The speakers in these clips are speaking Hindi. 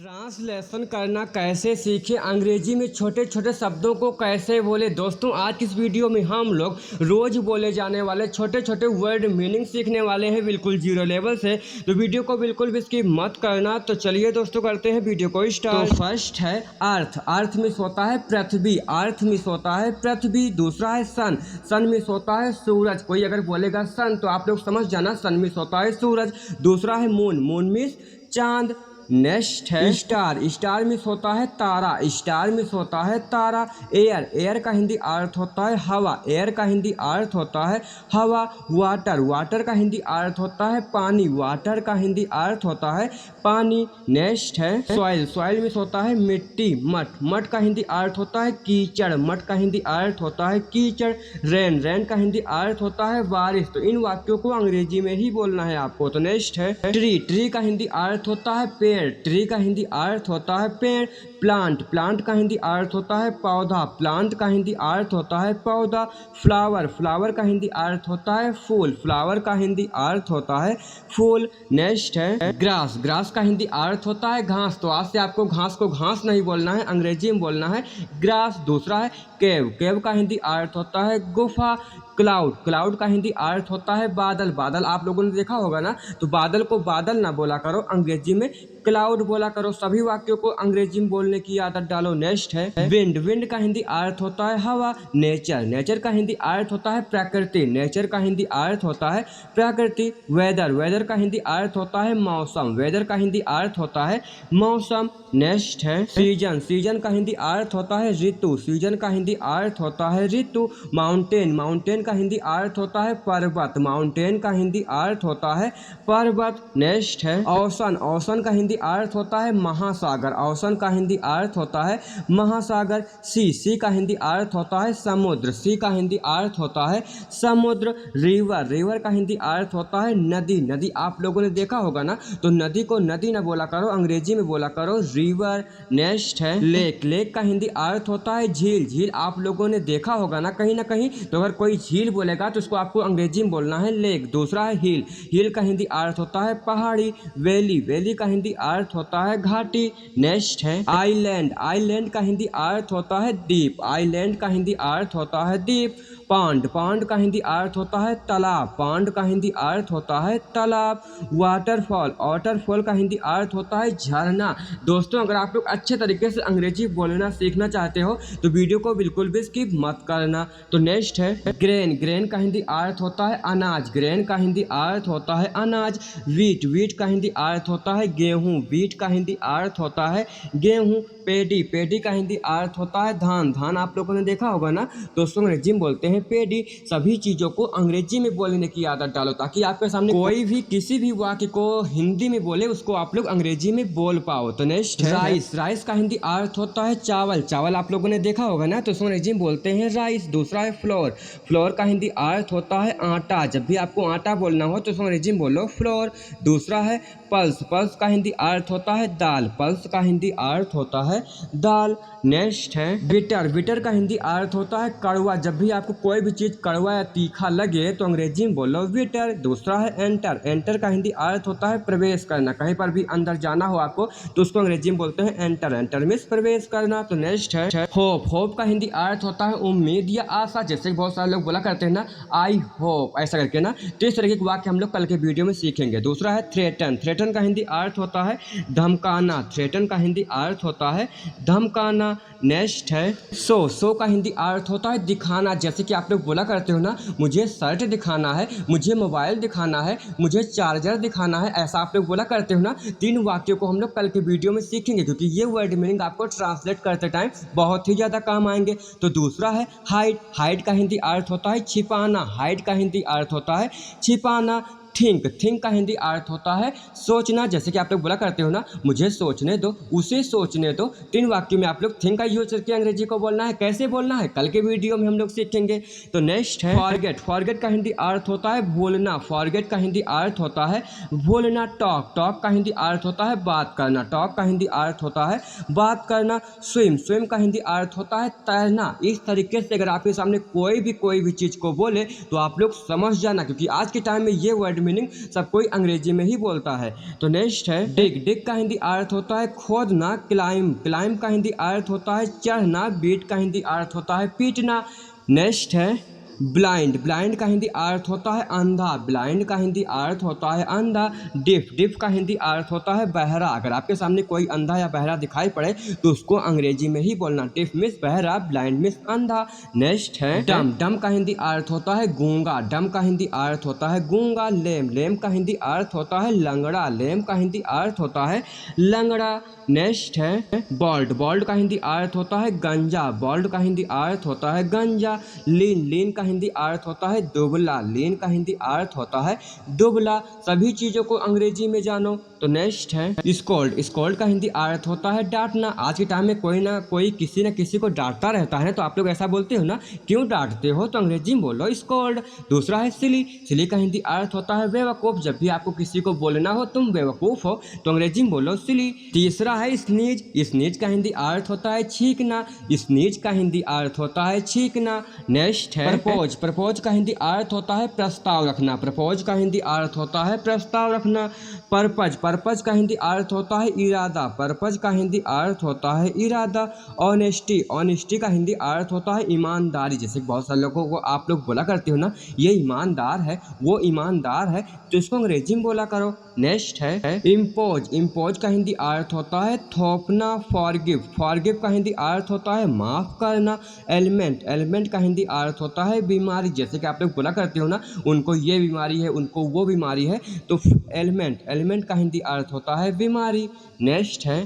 ट्रांसलेशन करना कैसे सीखें, अंग्रेजी में छोटे छोटे शब्दों को कैसे बोले। दोस्तों आज की इस वीडियो में हम लोग रोज बोले जाने वाले छोटे छोटे वर्ड मीनिंग सीखने वाले हैं बिल्कुल जीरो लेवल से। तो वीडियो को बिल्कुल भी स्किप मत करना। तो चलिए दोस्तों करते हैं वीडियो को स्टार्ट। तो फर्स्ट है अर्थ। अर्थ में होता है पृथ्वी। अर्थ में होता है पृथ्वी। दूसरा है सन। सन में होता है सूरज। कोई अगर बोलेगा सन तो आप लोग समझ जाना सन में होता है सूरज। दूसरा है मून। मून मीन्स चांद। नेक्स्ट है स्टार। स्टार में होता है तारा। स्टार में होता है तारा। एयर। एयर का हिंदी अर्थ होता है हवा। एयर का हिंदी अर्थ होता है हवा। वाटर। वाटर का हिंदी अर्थ होता है पानी। वाटर का हिंदी अर्थ होता है पानी। नेक्स्ट है सॉइल। सॉइल में होता है मिट्टी। मट। मट का हिंदी अर्थ होता है कीचड़। मट का हिंदी अर्थ होता है कीचड़। रेन। रेन का हिंदी अर्थ होता है बारिश। तो इन वाक्यों को अंग्रेजी में ही बोलना है आपको। तो नेक्स्ट है ट्री। ट्री का हिंदी अर्थ होता है पेड़। ट्री का हिंदी अर्थ होता है पेड़। प्लांट। प्लांट का हिंदी अर्थ होता है पौधा। प्लांट का हिंदी अर्थ होता है पौधा। फ्लावर। फ्लावर का हिंदी अर्थ होता है फूल। फ्लावर का हिंदी अर्थ होता है फूल। नेक्स्ट है ग्रास। ग्रास का हिंदी अर्थ होता है घास। तो आज से आपको घास को घास नहीं बोलना है, अंग्रेजी में बोलना है ग्रास। दूसरा है केव। केव का हिंदी अर्थ होता है गुफा। क्लाउड। क्लाउड का हिंदी अर्थ होता है बादल। बादल आप लोगों ने देखा होगा ना, तो बादल को बादल ना बोला करो, अंग्रेजी में क्लाउड बोला करो। सभी वाक्यों को अंग्रेजी में बोलने की आदत डालो। नेक्स्ट है विंड। विंड का हिंदी अर्थ होता है हवा। नेचर। नेचर का हिंदी अर्थ होता है प्रकृति। नेचर का हिंदी अर्थ होता है प्रकृति। वेदर। वेदर का हिंदी अर्थ होता है मौसम। वेदर का हिंदी अर्थ होता है मौसम। नेक्स्ट है सीजन। सीजन का हिंदी अर्थ होता है ऋतु। सीजन का हिंदी अर्थ होता है ऋतु। माउंटेन। माउंटेन का हिंदी अर्थ होता है पर्वत। माउंटेन का हिंदी अर्थ होता है पर्वत। नेक्स्ट है ओशन। ओशन का हिंदी अर्थ होता है महासागर। ओशन का हिंदी अर्थ होता है महासागर। सी। सी का हिंदी अर्थ होता है समुद्र। सी का हिंदी अर्थ होता है समुद्र। रिवर। रिवर का हिंदी अर्थ होता है नदी। नदी आप लोगों ने देखा होगा ना, तो नदी को नदी ना बोला करो, अंग्रेजी में बोला करो रिवर। नेक्स्ट है लेक। लेक का हिंदी अर्थ होता है झील। झील आप लोगों ने देखा होगा ना कहीं, तो अगर कोई झील बोलेगा तो उसको आपको अंग्रेजी में बोलना है लेक। दूसरा है हिल। हिल का हिंदी अर्थ होता है पहाड़ी। वैली। वैली का हिंदी अर्थ होता है घाटी। नेक्स्ट है आइलैंड। आइलैंड का हिंदी अर्थ होता है द्वीप। आइलैंड का हिंदी अर्थ होता है द्वीप। पांड। पांड का हिंदी अर्थ होता है तालाब। पांड का हिंदी अर्थ होता है तालाब। वाटरफॉल। वाटरफॉल का हिंदी अर्थ होता है झरना। दोस्तों अगर आप लोग अच्छे तरीके से अंग्रेजी बोलना सीखना चाहते हो तो वीडियो को बिल्कुल भी स्किप मत करना। तो नेक्स्ट है ग्रेन। ग्रेन का हिंदी अर्थ होता है अनाज। ग्रेन का हिंदी अर्थ होता है अनाज। वीट। वीट का हिंदी अर्थ होता है गेहूं। वीट का हिंदी अर्थ होता है गेहूं। पेडी। पेडी का हिंदी अर्थ होता है धान। धान आप लोगों ने देखा होगा ना, दोस्तों अंग्रेजी में बोलते हैं पेडी। सभी चीज़ों को अंग्रेजी में बोलने की आदत डालो ताकि आपके सामने कोई भी किसी भी वाक्य को हिंदी में बोले उसको आप लोग अंग्रेजी में बोल पाओ। तो नेक्स्ट राइस। राइस का हिंदी अर्थ होता है चावल। चावल आप लोगों ने देखा होगा ना, तो उसको अंग्रेजी में बोलते हैं राइस। दूसरा है फ्लोर। फ्लोर का हिंदी अर्थ होता है आटा। जब भी आपको आटा बोलना हो तो उसको अंग्रेजी में बोलो फ्लोर। दूसरा है पल्स। पल्स का हिंदी अर्थ होता है दाल। पल्स का हिंदी अर्थ होता है दाल। नेक्स्ट है बिटर। बिटर का हिंदी अर्थ होता है कड़वा। जब भी आपको कोई भी चीज़ कड़वा या तीखा लगे तो अंग्रेजी में बोलो बिटर। दूसरा है एंटर। एंटर का हिंदी अर्थ होता है प्रवेश करना। कहीं पर भी अंदर जाना हो आपको तो उसको अंग्रेजी में बोलते हैं एंटर। एंटर मीन्स प्रवेश करना। तो नेक्स्ट है होप। होप का हिंदी अर्थ होता है उम्मीद या आशा। जैसे बहुत सारे लोग बोला करते हैं ना आई होप, ऐसा करके ना, तो इस तरीके के वाक्य हम लोग कल के वीडियो में सीखेंगे। दूसरा है थ्रेटन। थ्रेटन का हिंदी अर्थ होता है धमकाना। थ्रेटन का हिंदी अर्थ होता है धमकाना। नेक्स्ट है शो। शो का हिंदी अर्थ होता है दिखाना। जैसे कि आप लोग बोला करते हो ना, मुझे शर्ट दिखाना है, मुझे मोबाइल दिखाना है, मुझे चार्जर दिखाना है, ऐसा आप लोग बोला करते हो ना। तीन वाक्यों को हम लोग कल के वीडियो में सीखेंगे क्योंकि ये वर्ड मीनिंग आपको ट्रांसलेट करते टाइम बहुत ही ज़्यादा काम आएंगे। तो दूसरा है हाइड। हाइड का हिंदी अर्थ होता है छिपाना। हाइड का हिंदी अर्थ होता है छिपाना। थिंक। थिंक का हिंदी अर्थ होता है सोचना। जैसे कि आप लोग बोला करते हो ना, मुझे सोचने दो, उसे सोचने दो। तीन वाक्यों में आप लोग थिंक का यूज करके अंग्रेजी को बोलना है। कैसे बोलना है कल के वीडियो में हम लोग सीखेंगे। तो नेक्स्ट है फॉरगेट। फॉरगेट का हिंदी अर्थ होता है भूलना। फॉरगेट का हिंदी अर्थ होता है भूलना। टॉक। टॉक का हिंदी अर्थ होता है बात करना। टॉक का हिंदी अर्थ होता है बात करना। स्विम। स्विम का हिंदी अर्थ होता है तैरना। इस तरीके से अगर आपके सामने कोई भी चीज़ को बोले तो आप लोग समझ जाना, क्योंकि आज के टाइम में ये वर्ड मीनिंग सब कोई अंग्रेजी में ही बोलता है। तो नेक्स्ट है डिग। डिग का हिंदी अर्थ होता है खोदना। क्लाइंब। क्लाइंब का हिंदी अर्थ होता है चढ़ना। बीट का हिंदी अर्थ होता है पीटना। नेक्स्ट है ब्लाइंड। ब्लाइंड का हिंदी अर्थ होता है अंधा। ब्लाइंड का हिंदी अर्थ होता है अंधा। डिफ। डिफ का हिंदी अर्थ होता है बहरा। अगर आपके सामने कोई अंधा या बहरा दिखाई पड़े तो उसको अंग्रेजी में ही बोलना। डिफ मीन्स बहरा, ब्लाइंड मीन्स अंधा। नेक्स्ट है डम। डम का हिंदी अर्थ होता है गूंगा। डम का हिंदी अर्थ होता है गूंगा। लेम। लेम का हिंदी अर्थ होता है लंगड़ा। लेम का हिंदी अर्थ होता है लंगड़ा। नेक्स्ट है बॉल्ड। बॉल्ड का हिंदी अर्थ होता है गंजा। बॉल्ड का हिंदी अर्थ होता है गंजा। लीन। लीन का हिंदी अर्थ होता है दुबला। लीन का हिंदी अर्थ होता है दुबला। सभी चीज़ों को अंग्रेजी में जानो। तो नेक्स्ट है स्कोल्ड। स्कोल्ड का हिंदी अर्थ होता है डांटना। आज के टाइम में कोई ना कोई किसी न किसी को डांटता रहता है, तो आप लोग ऐसा बोलते हो ना, क्यों डांटते हो, तो अंग्रेजी में बोलो स्कोल्ड। दूसरा है सिली। सिली का हिंदी अर्थ होता है बेवकूफ़। जब भी आपको किसी को बोलना हो तुम बेवकूफ़ हो तो अंग्रेजी में बोलो सिली। तीसरा है स्नीज। स्नीज का हिंदी अर्थ होता है छींकना। स्नीज का हिंदी अर्थ होता है छींकना। नेक्स्ट है प्रपोज। प्रपोज का हिंदी अर्थ होता है प्रस्ताव रखना। प्रपोज का हिंदी अर्थ होता है प्रस्ताव रखना। पर्पज। पर्पज का हिंदी अर्थ होता है इरादा। पर्पज का हिंदी अर्थ होता है इरादा। ऑनेस्टी। ऑनेस्टी का हिंदी अर्थ होता है ईमानदारी। जैसे बहुत सारे लोगों को आप लोग बोला करते हो ना, ये ईमानदार है, वो ईमानदार है, तो इसको अंग्रेजी में बोला करो। नेक्स्ट है इम्पोज। इम्पोज का हिंदी अर्थ होता है थोपना। फॉरगिव। फॉरगिव का हिंदी अर्थ होता है माफ करना। एलिमेंट। एलिमेंट का हिंदी अर्थ होता है बीमारी। जैसे कि आप लोग बोला करते हो ना, उनको ये बीमारी है, उनको वो बीमारी है, तो एलिमेंट। एलिमेंट का हिंदी अर्थ होता है बीमारी। नेक्स्ट है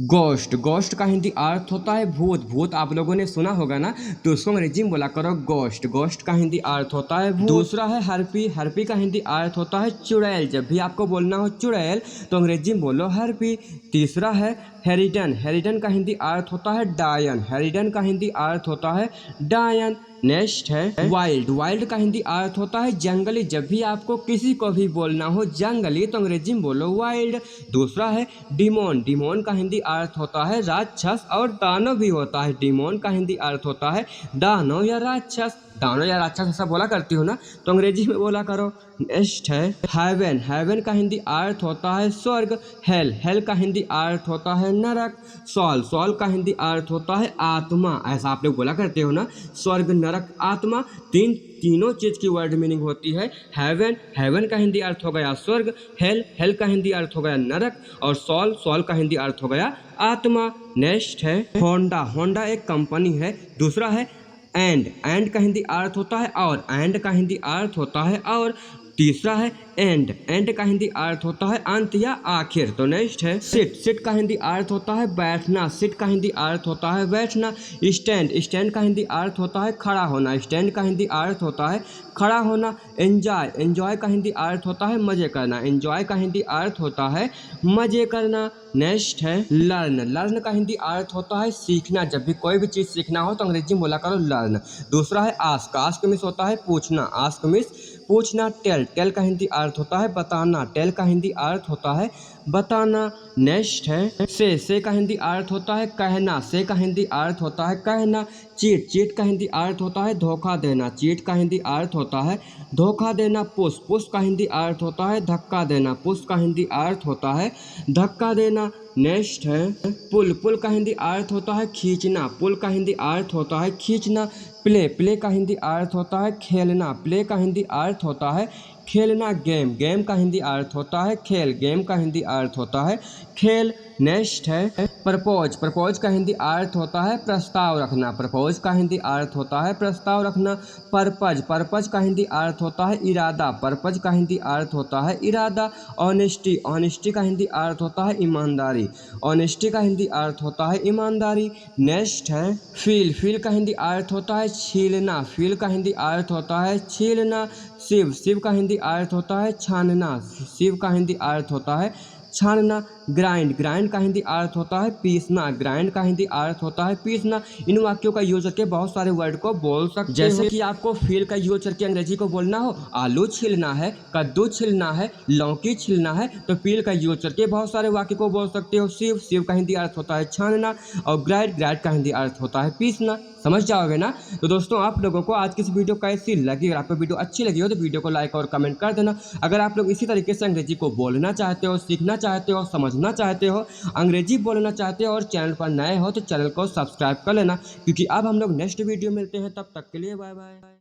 गोस्ट। गोस्ट का हिंदी अर्थ होता है भूत। भूत आप लोगों ने सुना होगा ना, तो उसको अंग्रेजी में बोला करो गोस्ट। गोस्ट का हिंदी अर्थ होता है भूत। दूसरा है हर्पी। हर्पी का हिंदी अर्थ होता है चुड़ैल। जब भी आपको बोलना हो चुड़ैल तो अंग्रेजी में बोलो हर्पी। तीसरा है हेरिडन। हेरिडन का हिंदी अर्थ होता है डायन। हेरिडन का हिंदी अर्थ होता है डायन। नेक्स्ट है वाइल्ड। वाइल्ड का हिंदी अर्थ होता है जंगली। जब भी आपको किसी को भी बोलना हो जंगली तो अंग्रेजी में बोलो वाइल्ड। दूसरा है डिमोन। डिमोन का हिंदी अर्थ होता है राक्षस और दानव भी होता है। डिमोन का हिंदी अर्थ होता है दानव या राक्षस। दानव या राक्षस ऐसा बोला करती हो ना, तो अंग्रेजी में बोला करो। नेक्स्ट है हेवन। हेवन का हिंदी अर्थ होता है स्वर्ग। हेल। हेल का हिंदी अर्थ होता है नरक। सॉल। सॉल का हिंदी अर्थ होता है आत्मा। ऐसा आप लोग बोला करते हो ना, स्वर्ग, नरक, आत्मा, तीनों चीज़ की वर्ड मीनिंग होती है हेवन। हेवन का हिंदी अर्थ हो गया स्वर्ग। हेल। हेल का हिंदी अर्थ हो गया नरक। और सॉल। सॉल का हिंदी अर्थ हो गया आत्मा। नेक्स्ट है होंडा। होंडा एक कंपनी है। दूसरा है एंड। एंड का हिंदी अर्थ होता है और। एंड का हिंदी अर्थ होता है और। तीसरा है एंड। एंड का हिंदी अर्थ होता है अंत या आखिर। तो नेक्स्ट है सिट। सिट का हिंदी अर्थ होता है बैठना। सिट का हिंदी अर्थ होता है बैठना। स्टैंड। स्टैंड का हिंदी अर्थ होता है खड़ा होना। स्टैंड का हिंदी अर्थ होता है खड़ा होना। एंजॉय। एंजॉय का हिंदी अर्थ होता है मजे करना। एंजॉय का हिंदी अर्थ होता है मजे करना। नेक्स्ट है लर्न। लर्न का हिंदी अर्थ होता है सीखना। जब भी कोई भी चीज़ सीखना हो तो अंग्रेजी में बोला करो लर्न। दूसरा है आस्क। आस्क मीन्स होता है पूछना। आस्क मीन्स पूछना। टेल। टेल का हिंदी अर्थ होता है बताना। टेल का हिंदी अर्थ होता है बताना। नेक्स्ट है से का हिंदी अर्थ होता है कहना। से का हिंदी अर्थ होता है कहना। चीट। चीट का हिंदी अर्थ होता है धोखा देना। चीट का हिंदी अर्थ होता है धोखा देना। पुश। पुश का हिंदी अर्थ होता है धक्का देना। पुश का हिंदी अर्थ होता है धक्का देना। नेक्स्ट है पुल। पुल का हिंदी अर्थ होता है खींचना। पुल का हिंदी अर्थ होता है खींचना। प्ले। प्ले का हिंदी अर्थ होता है खेलना। प्ले का हिंदी अर्थ होता है खेलना। गेम। गेम का हिंदी अर्थ होता है खेल। गेम का हिंदी अर्थ होता है खेल। नेक्स्ट है प्रपोज। प्रपोज का हिंदी अर्थ होता है प्रस्ताव रखना। प्रपोज का हिंदी अर्थ होता है प्रस्ताव रखना। पर्पज। पर्पज का हिंदी अर्थ होता है इरादा। पर्पज का हिंदी अर्थ होता है इरादा। ऑनेस्टी। ऑनेस्टी का हिंदी अर्थ होता है ईमानदारी। ऑनेस्टी का हिंदी अर्थ होता है ईमानदारी। नेक्स्ट है फील। फील का हिंदी अर्थ होता है छीलना। फील का हिंदी अर्थ होता है छीलना। सिव। सिव का हिंदी अर्थ होता है छानना। सिव का हिंदी अर्थ होता है छानना। ग्राइंड, ग्राइंड का हिंदी अर्थ होता है पीसना, ग्राइंड का हिंदी अर्थ होता है पीसना। इन वाक्यों का यूज करके बहुत सारे वर्ड को बोल सकते हो। जैसे कि आपको फील का यूज करके अंग्रेजी को बोलना हो, आलू छीलना है, कद्दू छीलना है, लौकी छीलना है, तो फील का यूज करके बहुत सारे वाक्य को बोल सकते हो। सीव, सीव का हिंदी अर्थ होता है छानना, और ग्राइंड, ग्राइंड का हिंदी अर्थ होता है पीसना। समझ जाओगे ना। तो दोस्तों आप लोगों को आज की इस वीडियो कैसी लगी? अगर आपको वीडियो अच्छी लगी हो तो वीडियो को लाइक और कमेंट कर देना। अगर आप लोग इसी तरीके से अंग्रेजी को बोलना चाहते हो, सीखना चाहते हो, समझना चाहते हो, अंग्रेजी बोलना चाहते हो और चैनल पर नए हो तो चैनल को सब्सक्राइब कर लेना, क्योंकि अब हम लोग नेक्स्ट वीडियो मिलते हैं। तब तक के लिए बाय बाय।